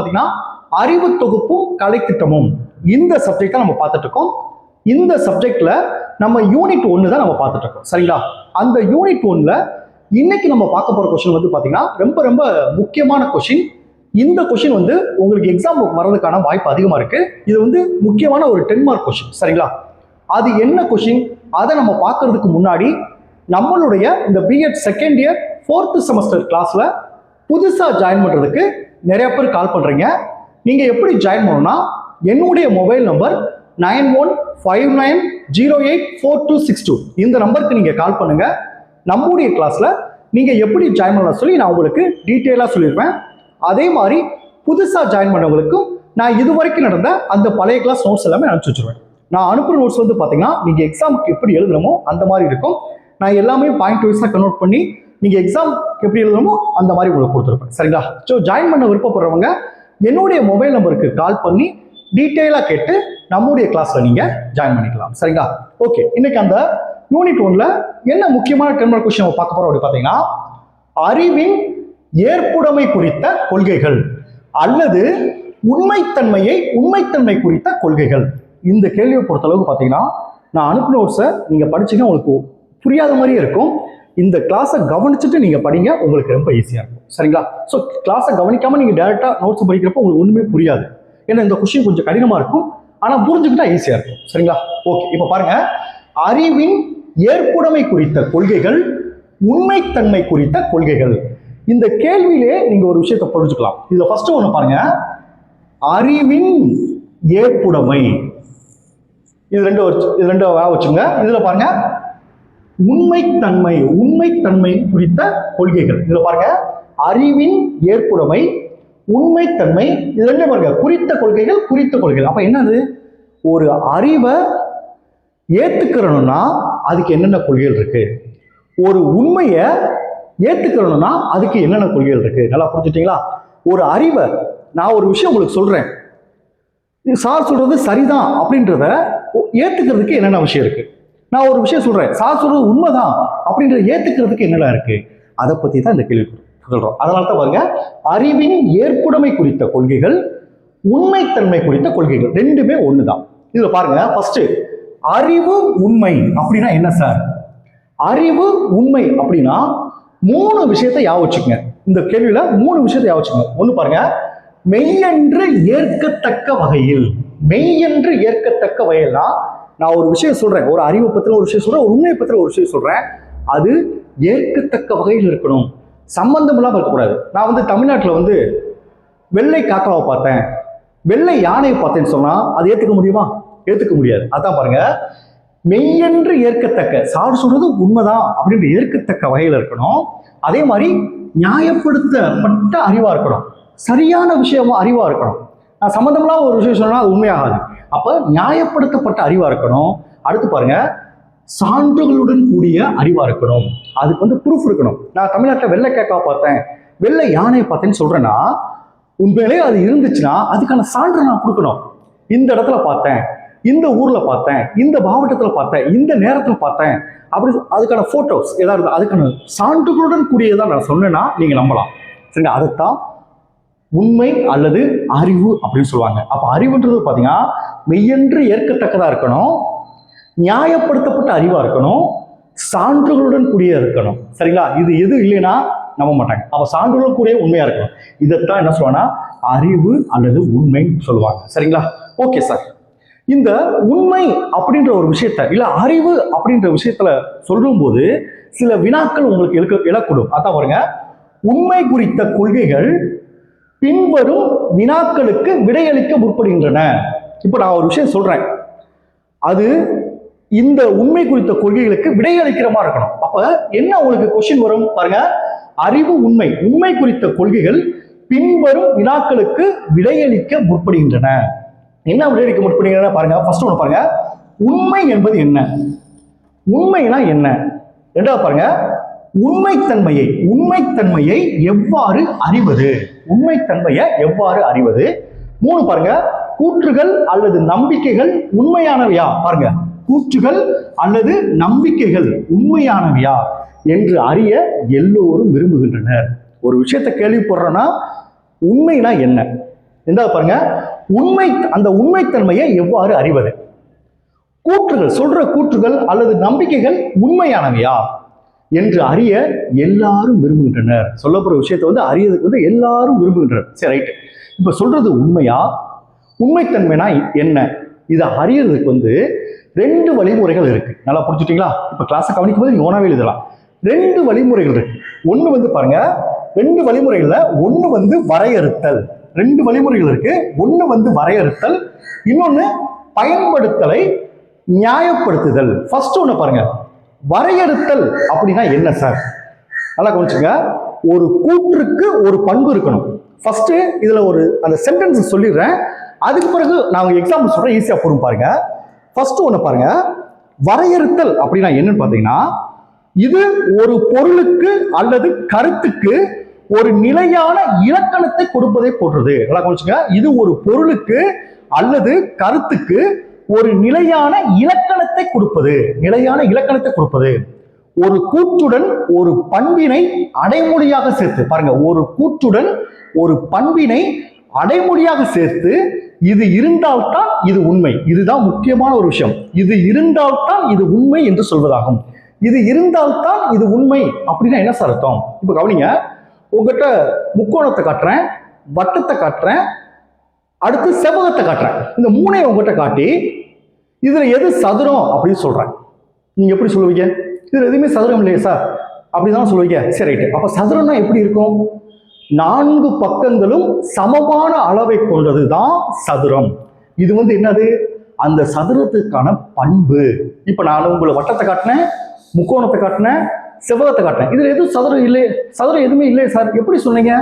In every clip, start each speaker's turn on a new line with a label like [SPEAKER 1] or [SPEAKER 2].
[SPEAKER 1] பார்த்தீங்கன்னா அறிவு தொகுப்பும் கலைத்திட்டமும் இந்த சப்ஜெக்ட் தான் நம்ம பார்த்துட்டு இருக்கோம். இந்த சப்ஜெக்ட்ல நம்ம யூனிட் 1 தான் நம்ம பார்த்துட்டு இருக்கோம். சரிங்களா? அந்த யூனிட் 1ல இன்னைக்கு நம்ம பார்க்க போற கொஸ்டின் வந்து பார்த்தீங்கன்னா ரொம்ப ரொம்ப முக்கியமான கொஸ்டின். இந்த கொஸ்டின் வந்து உங்களுக்கு எக்ஸாம் வர்றதுக்கான வாய்ப்பு அதிகமா இருக்கு. இது வந்து முக்கியமான ஒரு 10 மார்க் கொஸ்டின். சரிங்களா? அது என்ன கொஸ்டின் அதை நம்ம பார்க்கறதுக்கு முன்னாடி நம்மளுடைய இந்த BEd second year 4th semester கிளாஸ்ல புதுசா ஜாயின் பண்றதுக்கு நிறைய பேர் கால் பண்றீங்க. நீங்க எப்படி ஜாயின் பண்ணணும்னா என்னுடைய மொபைல் நம்பர் 9159084262 இந்த நம்பருக்கு நீங்க கால் பண்ணுங்க. நம்முடைய கிளாஸ்ல நீங்க எப்படி ஜாயின் பண்ணலாம் சொல்லி நான் உங்களுக்கு டீட்டெயிலா சொல்லியிருப்பேன். அதே மாதிரி புதுசா ஜாயின் பண்ணவங்களுக்கும் நான் இதுவரைக்கும் நடந்த அந்த பழைய கிளாஸ் நோட்ஸ் எல்லாமே அனுப்பிச்சு வச்சிருவேன். நான் அனுப்புற நோட்ஸ் வந்து பாத்தீங்கன்னா நீங்க எக்ஸாமுக்கு எப்படி எழுதணுமோ அந்த மாதிரி இருக்கும். நான் எல்லாமே பாயிண்ட் வைஸா கன்வெர்ட் பண்ணி நீங்க எக்ஸாம் எப்படி எழுதணுமோ அந்த மாதிரி உங்களுக்கு கொடுத்துருப்பேன். சரிங்களா? ஸோ ஜாயின் பண்ண விருப்பப்படுறவங்க என்னுடைய மொபைல் நம்பருக்கு கால் பண்ணி டீட்டெயிலாக கேட்டு நம்முடைய கிளாஸ்ல நீங்க ஜாயின் பண்ணிக்கலாம். சரிங்களா? ஓகே, இன்னைக்கு அந்த யூனிட் 1ல என்ன முக்கியமான 10 மார்க் கொஸ்டின் நம்ம பார்க்க போறோம் அப்படி பார்த்தீங்கன்னா, அறிவின் ஏற்புடைமை குறித்த கொள்கைகள் அல்லது உண்மைத்தன்மை குறித்த கொள்கைகள். இந்த கேள்வியை பொறுத்தளவுக்கு பார்த்தீங்கன்னா நான் அனுப்பின நோட்ஸை நீங்க படிச்சீங்கன்னா உங்களுக்கு புரியாத மாதிரியே இருக்கும். இந்த கிளாஸை கவனிச்சுட்டு நீங்க படிங்க, உங்களுக்கு ரொம்ப ஈஸியா இருக்கும். சரிங்களா? ஸோ கிளாஸை கவனிக்காம நீங்க டைரக்டா நோட்ஸ் படிக்கிறப்ப உங்களுக்கு ஒண்ணுமே புரியாது. ஏன்னா இந்த கொஸ்டின் கொஞ்சம் கடினமா இருக்கும், ஆனா புரிஞ்சுக்கிட்டா ஈஸியா இருக்கும். சரிங்களா? ஓகே, இப்போ பாருங்க, அறிவின் ஏற்புடைமை குறித்த கொள்கைகள், உண்மைத்தன்மை குறித்த கொள்கைகள். இந்த கேள்வியிலே நீங்க ஒரு விஷயத்தை புரிஞ்சுக்கலாம். இதுல ஃபர்ஸ்ட் ஒண்ணு பாருங்க, அறிவின் ஏற்புடைமை. இது ரெண்டு வச்சுங்க. இதுல பாருங்க உண்மைத்தன்மை குறித்த கொள்கைகள். இதுல பாருங்க அறிவின் ஏற்புடைமை, உண்மைத்தன்மை, இது ரெண்டு பாருங்க குறித்த கொள்கைகள். அப்ப என்னது? ஒரு அறிவை ஏத்துக்கிறோம்னா அதுக்கு என்னென்ன கொள்கைகள் இருக்கு, ஒரு உண்மையை ஏத்துக்கிறோம்னா அதுக்கு என்னென்ன கொள்கைகள் இருக்கு. நல்லா புரிஞ்சுட்டீங்களா? ஒரு அறிவை நான் ஒரு விஷயம் உங்களுக்கு சொல்றேன், சார் சொல்றது சரிதான் அப்படின்றத ஏத்துக்கிறதுக்கு என்னென்ன விஷயம் இருக்கு. நான் ஒரு விஷயம் சொல்றேன், சார் சொல்றது உண்மைதான் அப்படின்றத ஏத்துக்கிறதுக்கு என்னெல்லாம் இருக்கு, அதை பத்தி தான் இந்த கேள்வி சொல்றோம். அதனால தான் பாருங்க, அறிவின் ஏற்புடைமை குறித்த கொள்கைகள், உண்மைத்தன்மை குறித்த கொள்கைகள் ரெண்டுமே ஒண்ணுதான். இதுல பாருங்க, ஃபர்ஸ்ட் அறிவு உண்மை அப்படின்னா என்ன சார்? அறிவு உண்மை அப்படின்னா 3 விஷயத்தை ஞாபகம் வச்சுக்கங்க. இந்த கேள்வியில 3 விஷயத்தை ஞாபகம் வச்சுக்கங்க. ஒண்ணு பாருங்க, மெய்யென்று ஏற்கத்தக்க வகையில். மெய்யென்று ஏற்கத்தக்க வகையில்னா நான் ஒரு விஷயம் சொல்றேன், ஒரு அறிவு பத்திர ஒரு விஷயம் சொல்றேன், ஒரு உண்மையை பத்திர ஒரு விஷயம் சொல்றேன், அது ஏற்கத்தக்க வகையில் இருக்கணும், சம்பந்தம் இல்லாம இருக்கக்கூடாது. நான் வந்து தமிழ்நாட்டில் வந்து வெள்ளை காக்காவை பார்த்தேன், வெள்ளை யானையை பார்த்தேன்னு சொன்னா அது ஏத்துக்க முடியுமா? ஏத்துக்க முடியாது. அதான் பாருங்க, மெய்யென்று ஏற்கத்தக்க, சார் சொல்றது உண்மைதான் அப்படின்ற ஏற்கத்தக்க வகையில் இருக்கணும். அதே மாதிரி நியாயப்படுத்தப்பட்ட அறிவா இருக்கணும், சரியான விஷயமா அறிவா இருக்கணும். நான் சம்பந்தம்லாம் ஒரு விஷயம் சொன்னா அது உண்மையாகாது. அப்ப நியாயப்படுத்தப்பட்ட அறிவா இருக்கணும். அடுத்து பாருங்க, சான்றுகளுடன் கூடிய அறிவா இருக்கணும். அதுக்கு வந்து ப்ரூஃப் இருக்கணும். நான் தமிழ்நாட்டில் வெள்ளை கேக்காவை பார்த்தேன், வெள்ளை யானையை பார்த்தேன்னு சொல்றேன்னா உண்மையிலே அது இருந்துச்சுன்னா அதுக்கான சான்று நான் கொடுக்கணும். இந்த இடத்துல பார்த்தேன், இந்த ஊர்ல பார்த்தேன், இந்த மாவட்டத்தில் பார்த்தேன், இந்த நேரத்தில் பார்த்தேன், அப்படி அதுக்கான போட்டோஸ் ஏதாவது அதுக்கான சான்றுகளுடன் கூடியதான் நான் சொன்னேன்னா நீங்க நம்பலாம். சரிங்களா? அதுதான் உண்மை அல்லது அறிவு அப்படின்னு சொல்லுவாங்க. அப்ப அறிவுன்றது பாத்தீங்கன்னா மெய்யென்று ஏற்கத்தக்கதா இருக்கணும், நியாயப்படுத்தப்பட்ட அறிவா இருக்கணும், சான்றுகளுடன் கூடிய இருக்கணும். சரிங்களா? இது எது இல்லைன்னா நம்ப மாட்டாங்க. அப்ப சான்றுகளுடன் கூடிய உண்மையா இருக்கணும். இதைத்தான் என்ன சொல்லுவாங்கன்னா அறிவு அல்லது உண்மைன்னு சொல்லுவாங்க. சரிங்களா? ஓகே சார், இந்த உண்மை அப்படின்ற ஒரு விஷயத்த இல்ல அறிவு அப்படின்ற விஷயத்துல சொல்லும் போது சில வினாக்கள் உங்களுக்கு எழக்கூடும். அதான் பாருங்க, உண்மை குறித்த கொள்கைகள் பின்வரும் வினாக்களுக்கு விடையளிக்க முற்படுகின்றன. இப்ப நான் ஒரு விஷயம் சொல்றேன், அது இந்த உண்மை குறித்த கொள்கைகளுக்கு விடையளிக்கிற மாதிரி இருக்கணும். அப்ப என்ன உங்களுக்கு கொஸ்டின் வரும் பாருங்க, அறிவு உண்மை குறித்த கொள்கைகள் பின்வரும் வினாக்களுக்கு விடையளிக்க முற்படுகின்றன. என்ன விடையளிக்க முற்படுகின்றன பாருங்க. ஃபர்ஸ்ட் ஒன்று பாருங்க, உண்மை என்பது என்ன, உண்மைனா என்ன. ரெண்டாவது பாருங்க, உண்மைத்தன்மையை எவ்வாறு அறிவது, உண்மைத்தன்மையை எவ்வாறு அறிவது. 3 பாருங்க, கூற்றுகள் அல்லது நம்பிக்கைகள் உண்மையானவையா. பாருங்க, கூற்றுகள் அல்லது நம்பிக்கைகள் உண்மையானவையா என்று அறிய எல்லோரும் விரும்புகின்றனர். ஒரு விஷயத்தை கேள்விப்படுறோன்னா உண்மைனா என்ன, ரெண்டாவது பாருங்க, அந்த உண்மைத்தன்மையை எவ்வாறு அறிவது? கூற்றுகள், சொல்ற கூற்றுகள் அல்லது நம்பிக்கைகள் உண்மையானவையா என்று அறிய எல்லாரும் விரும்புகின்றனர். சொல்லப்படுற விஷயத்தை வந்து அறியறதுக்கு எல்லாரும் விரும்புகின்றனர். சரி, ரைட். இப்ப சொல்றது உண்மையா, உண்மைத்தன்மைனா என்ன, இதை அறியறதுக்கு வந்து 2 வழிமுறைகள் இருக்கு. நல்லா புரிஞ்சுட்டீங்களா? இப்ப கிளாஸை கவனிக்கும் போது நீங்க ஓனாவே எழுதலாம். 2 வழிமுறைகள் இருக்கு. ஒண்ணு வந்து பாருங்க, 2 வழிமுறைகள்ல ஒண்ணு வந்து வரையறுத்தல். 2 வழிமுறைகள் இருக்கு. ஒண்ணு வந்து வரையறுத்தல், இன்னொன்னு பயன்படுத்தலை நியாயப்படுத்துதல். ஃபர்ஸ்ட் ஒண்ணு பாருங்க, வரையறுத்தல் அப்படின்னா என்ன சார்? நல்லா கவனிச்சுங்க. ஒரு கூற்றுக்கு ஒரு பண்பு இருக்கணும். ஃபர்ஸ்ட் இதுல ஒரு அந்த சென்டென்ஸ் சொல்லிடுறேன், அதுக்கு பிறகு நான் எக்ஸாம்பிள் சொல்றேன், ஈஸியா புரியும் பாருங்க. ஃபர்ஸ்ட் ஒண்ணு பாருங்க, வரையறுத்தல் அப்படின்னா என்னன்னு பாத்தீங்கன்னா, இது ஒரு பொருளுக்கு அல்லது கருத்துக்கு ஒரு நிலையான இலக்கணத்தை கொடுப்பதை போன்றது. நல்லா கவனிச்சுங்க. இது ஒரு பொருளுக்கு அல்லது கருத்துக்கு ஒரு நிலையான இலக்கணத்தை கொடுப்பது. நிலையான இலக்கணத்தை கொடுப்பது. ஒரு கூற்றுடன் ஒரு பண்பினை அடைமொழியாக சேர்த்து பாருங்க, ஒரு கூற்றுடன் ஒரு பண்பினை அடைமொழியாக சேர்த்து இது இருந்தால்தான் இது உண்மை. இதுதான் முக்கியமான ஒரு விஷயம். இது இருந்தால்தான் இது உண்மை என்று சொல்வதாகும். இது இருந்தால்தான் இது உண்மை அப்படின்னா என்ன சார் அர்த்தம்? இப்ப கவனிங்க, உங்ககிட்ட முக்கோணத்தை காட்டுறேன், வட்டத்தை காட்டுறேன், அடுத்து செவ்வகத்தை காட்டுறேன். இந்த 3ஐயும் உங்ககிட்ட காட்டி இதுல எது சதுரம் அப்படின்னு சொல்றேன். நீங்க எப்படி சொல்லுவீங்க? இதுல எதுவுமே சதுரம் இல்லையே சார் அப்படிதான் சொல்லுவீங்க. சரி, ரைட். அப்ப சதுரம்னா எப்படி இருக்கும்? 4 பக்கங்களும் சமமான அளவை கொண்டதுதான் சதுரம். இது வந்து என்னது? அந்த சதுரத்துக்கான பண்பு. இப்ப நான் உங்களை வட்டத்தை காட்டினேன், முக்கோணத்தை காட்டினேன், செவ்வகத்தை காட்டினேன். இதுல எதுவும் சதுரம் இல்லை, சதுரம் எதுவுமே இல்லை சார் எப்படி சொன்னீங்க?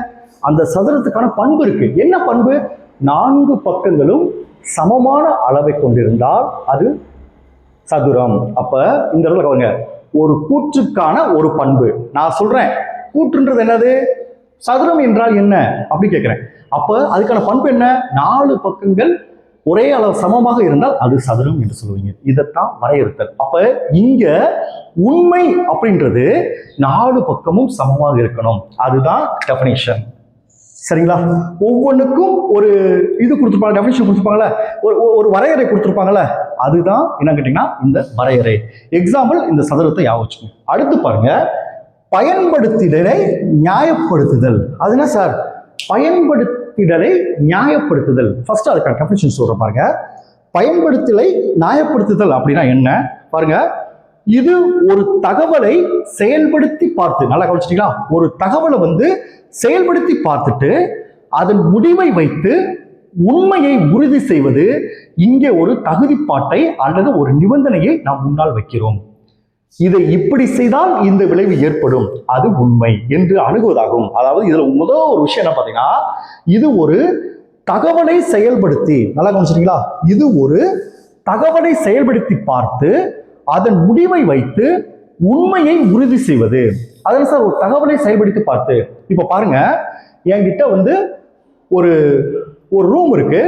[SPEAKER 1] அந்த சதுரத்துக்கான பண்பு இருக்கு. என்ன பண்பு? 4 பக்கங்களும் சமமான அளவை கொண்டிருந்தால் அது சதுரம். அப்ப இந்த இடத்துல கவனிங்க, ஒரு கூற்றுக்கான ஒரு பண்பு. நான் சொல்றேன், கூற்றுன்றது என்னது? சதுரம் என்றால் என்ன அப்படி கேட்கிறேன். அப்ப அதுக்கான பண்பு என்ன? 4 பக்கங்கள் ஒரே அளவு சமமாக இருந்தால் அது சதுரம் என்று சொல்லுவீங்க. இதைத்தான் வரையறுத்தல். அப்ப இங்க உண்மை அப்படின்றது 4 பக்கமும் சமமாக இருக்கணும். அதுதான் டெஃபினிஷன். சரிங்களா? ஒவ்வொன்றுக்கும் ஒரு இது கொடுத்துருப்பாங்க, டெஃபினிஷன் கொடுத்துருப்பாங்கல்ல, ஒரு வரையறை கொடுத்துருப்பாங்கல்ல, அதுதான் என்ன கேட்டீங்கன்னா இந்த வரையறை. எக்ஸாம்பிள் இந்த சதுரத்தை ஞாபகம் வச்சுக்கோங்க. அடுத்து பாருங்க, பயன்படுத்திடலை நியாயப்படுத்துதல். அது என்ன சார்? பயன்படுத்திடலை நியாயப்படுத்துதல். ஃபர்ஸ்ட் அதுக்கான டெஃபினிஷன் சொல்றேன் பாருங்க. பயன்படுத்தலை நியாயப்படுத்துதல் அப்படின்னா என்ன பாருங்க. இது ஒரு தகவலை செயல்படுத்தி பார்த்து, நல்லா கவனிச்சிட்டீங்களா? ஒரு தகவலை வந்து செயல்படுத்தி பார்த்துட்டு அதன் முடிவை வைத்து உண்மையை உறுதி செய்வது. இங்கே ஒரு தகுதிப்பாட்டை அல்லது ஒரு நிபந்தனையை நாம் முன்னால் வைக்கிறோம். இதை இப்படி செய்தால் இந்த விளைவு ஏற்படும், அது உண்மை என்று அணுகுவதாகும். அதாவது இதுல முதல் ஒரு விஷயம் என்ன பாத்தீங்கன்னா, இது ஒரு தகவலை செயல்படுத்தி, நல்லா கவனிச்சிட்டீங்களா? இது ஒரு தகவலை செயல்படுத்தி பார்த்து அதன் முடிவை வைத்து உண்மையை உறுதி செய்வது. அதனால சார் ஒரு தகவலை செயல்படுத்தி பார்த்து, இப்ப பாருங்க, என்கிட்ட வந்து ஒரு ஒரு ரூம் இருக்கு.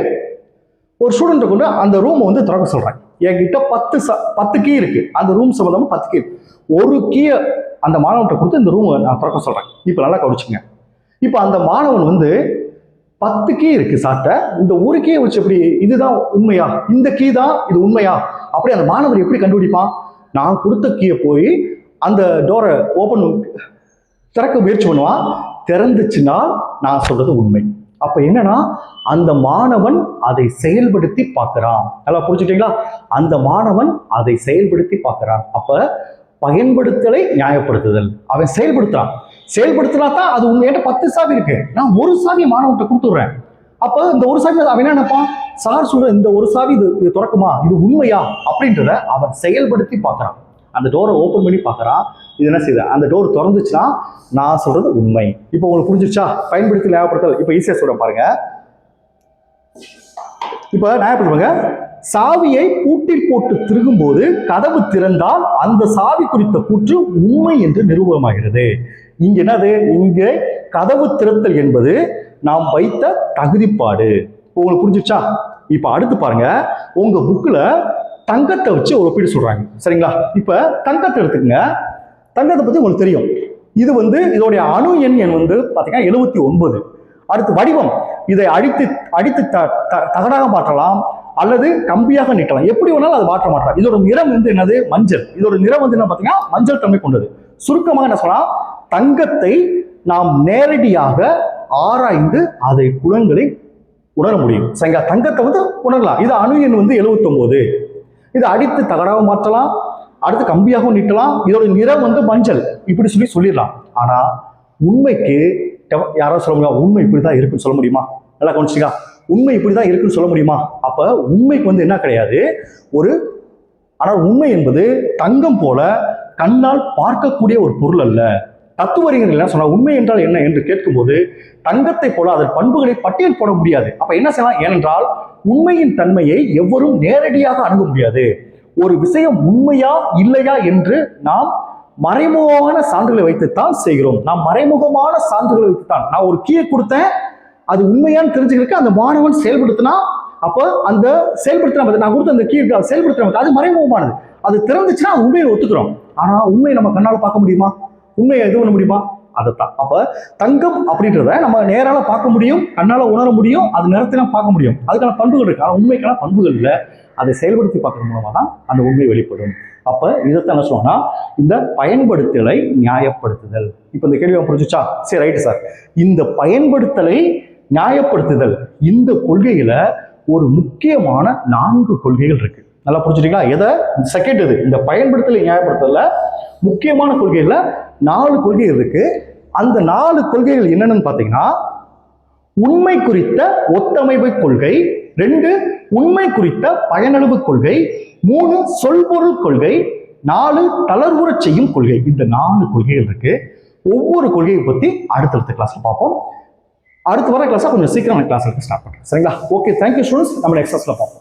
[SPEAKER 1] ஒரு ஸ்டூடெண்ட்டை கொண்டு அந்த ரூமை வந்து திறக்க சொல்றேன். என்கிட்ட 10 கீ இருக்கு. அந்த ரூம் சம்பந்தமா 10 கீ. ஒரு கீயை அந்த மாணவன்கிட்ட கொடுத்து இந்த ரூமை நான் திறக்க சொல்றேன். இப்ப நல்லா கவனிச்சுங்க. இப்ப அந்த மாணவன் வந்து 10 கீ இருக்கு சார்ட்ட, இந்த ஒரு கீயை வச்சு எப்படி இதுதான் உண்மையா, இந்த கீ தான் இது உண்மையா அப்படி அந்த மாணவர் எப்படி கண்டுபிடிப்பான்? நான் கொடுத்த கீயை போய் அந்த டோரை திறக்க முயற்சி பண்ணுவான். திறந்துச்சுன்னா நான் சொல்றது உண்மை. அப்ப என்னன்னா, அந்த மாணவன் அதை செயல்படுத்தி பார்க்கிறான். நல்லா புரிஞ்சுட்டீங்களா? அந்த மாணவன் அதை செயல்படுத்தி பார்க்கிறான். அப்ப பயன்படுத்தலை நியாயப்படுத்துதல். அவன் செயல்படுத்துறான். செயல்படுத்தினா தான் அது உண்மையான 10 சாவி இருக்கு. நான் ஒரு சாவி மாணவன்கிட்ட கொடுத்துடுறேன். அப்ப இந்த ஒரு சாவி அவன் என்ன நினைப்பான்? சார் சொல்ற இந்த ஒரு சாவி இது திறக்குமா, இது உண்மையா அப்படின்றத அவன் செயல்படுத்தி பார்க்கறான். அந்த டோரை ஓபன் பண்ணி பார்க்கறான். இது என்ன செய்யுது? அந்த டோர் திறந்துச்சுன்னா நான் சொல்றது உண்மை. இப்போ உங்களுக்கு புரிஞ்சிருச்சா? பயன்படுத்தி நியாயப்படுத்தல். இப்போ ஈஸியா சொல்றேன் பாருங்க. இப்ப நியாயப்படுத்துவாங்க, சாவியை பூட்டில் போட்டு திருகும் போது கதவு திறந்தால் அந்த சாவி குறித்த கூற்று உண்மை என்று நிரூபணமாகிறது. இங்க என்னது? இங்க கதவு திறத்தல் என்பது நாம் வைத்த தகுதிப்பாடு. உங்களுக்கு புரிஞ்சிருச்சா? இப்ப அடுத்து பாருங்க, உங்க புக்ல தங்கத்தை வச்சு ஒரு ஒப்பீடு சொல்றாங்க. சரிங்களா? இப்ப தங்கத்தை எடுத்துக்கங்க. தங்கத்தை பத்தி உங்களுக்கு தெரியும். இது வந்து இதோடைய அணு எண் வந்து பாத்தீங்கன்னா 79. அடுத்து வடிவம். இதை அடித்து அடித்து தகடாக மாற்றலாம் அல்லது கம்பியாக நீட்டலாம். எப்படி வேணாலும் அதை மாற்றலாம். இதோட நிறம் வந்து என்னது? மஞ்சள். இதோட நிறம் வந்து என்ன பார்த்தீங்கன்னா மஞ்சள் தன்மை கொண்டது. சுருக்கமாக என்ன சொல்லலாம், தங்கத்தை நாம் நேரடியாக ஆராய்ந்து அதை குணங்களை உணர முடியும். சரிங்களா? தங்கத்தை வந்து உணரலாம். இது அணு எண் வந்து 79. இதை அடித்து தகடாக மாற்றலாம், அடுத்து கம்பியாகவும் நீட்டலாம். இதோட நிறம் வந்து மஞ்சள், இப்படி சொல்லிடலாம். ஆனா உண்மைக்கு யாராவது சொல்ல முடியுமா உண்மை இப்படிதான் இருக்குன்னு சொல்ல முடியுமா? நல்லா கவனிச்சுக்கா, உண்மை இப்படிதான் இருக்குன்னு சொல்ல முடியுமா? அப்ப உண்மைக்கு வந்து என்ன கிடையாது ஒரு, ஆனால் உண்மை என்பது தங்கம் போல கண்ணால் பார்க்கக்கூடிய ஒரு பொருள் அல்ல. தத்துவறிஞர்கள் என்ன சொன்னா, உண்மை என்றால் என்ன என்று கேட்கும்போது தங்கத்தை போல அதன் பண்புகளை பட்டியல் போட முடியாது. அப்ப என்ன செய்யலாம்? ஏனென்றால் உண்மையின் தன்மையை எவரும் நேரடியாக அணுக முடியாது. ஒரு விஷயம் உண்மையா இல்லையா என்று நாம் மறைமுகமான சான்றுகளை வைத்துத்தான் செய்கிறோம். நாம் மறைமுகமான சான்றுகளை வைத்துத்தான். நான் ஒரு கீயை கொடுத்தேன், அது உண்மையான்னு தெரிஞ்சுக்கிறதுக்கு அந்த மாணவன் செயல்படுத்தினா, அப்போ அந்த செயல்படுத்தின நான் கொடுத்த அந்த கீ செயல்படுத்தின அது மறைமுகமானது. அது திறந்துச்சுன்னா அது உண்மையை ஒத்துக்கிறோம். ஆனா உண்மையை நம்ம கண்ணால பார்க்க முடியுமா? உண்மையை எது பண்ண முடியுமா? அதைத்தான். அப்ப தங்கம் அப்படின்றத நம்ம நேரால பார்க்க முடியும், கண்ணால உணர முடியும், அது நிறத்திலாம் பார்க்க முடியும். அதுக்கான பண்புகள் இருக்கு. ஆனால் உண்மைக்கான பண்புகள் இல்லை. அதை செயல்படுத்தி பார்க்கறது மூலமா தான் அந்த உண்மை வெளிப்படும். அப்ப இதைத்தான் என்ன சொல்லுவோம்னா இந்த பயன்படுத்தலை நியாயப்படுத்துதல். இப்ப இந்த கேள்வி புரிஞ்சுச்சா? சரி, ரைட்டு சார். இந்த பயன்படுத்தலை நியாயப்படுத்துதல், இந்த கொள்கையில ஒரு முக்கியமான 4 கொள்கைகள் இருக்கு. நல்லா புரிஞ்சுட்டீங்களா? எதை செகண்ட் இது இந்த பயன்படுத்தலை நியாயப்படுத்தல முக்கியமான கொள்கையில 4 கொள்கைகள் இருக்கு. அந்த 4 கொள்கைகள் என்னன்னு பாத்தீங்கன்னா, உண்மை குறித்த ஒத்தமைவு கொள்கை, 2 உண்மை குறித்த பயனளவு கொள்கை, 3 சொல்பொருள் கொள்கை, 4 தளர்வுறச் செய்யும் கொள்கை. இந்த 4 கொள்கைகள் இருக்கு. ஒவ்வொரு கொள்கையை பத்தி அடுத்தடுத்த கிளாஸ்ல பார்ப்போம். அடுத்து வர கிளாஸ் கொஞ்சம் சீக்கிரம் கிளாஸ் ஸ்டார்ட் பண்றேன். சரிங்களா? Okay, thank you students. நம்ம நெக்ஸ்ட் கிளாஸ்ல பார்ப்போம்.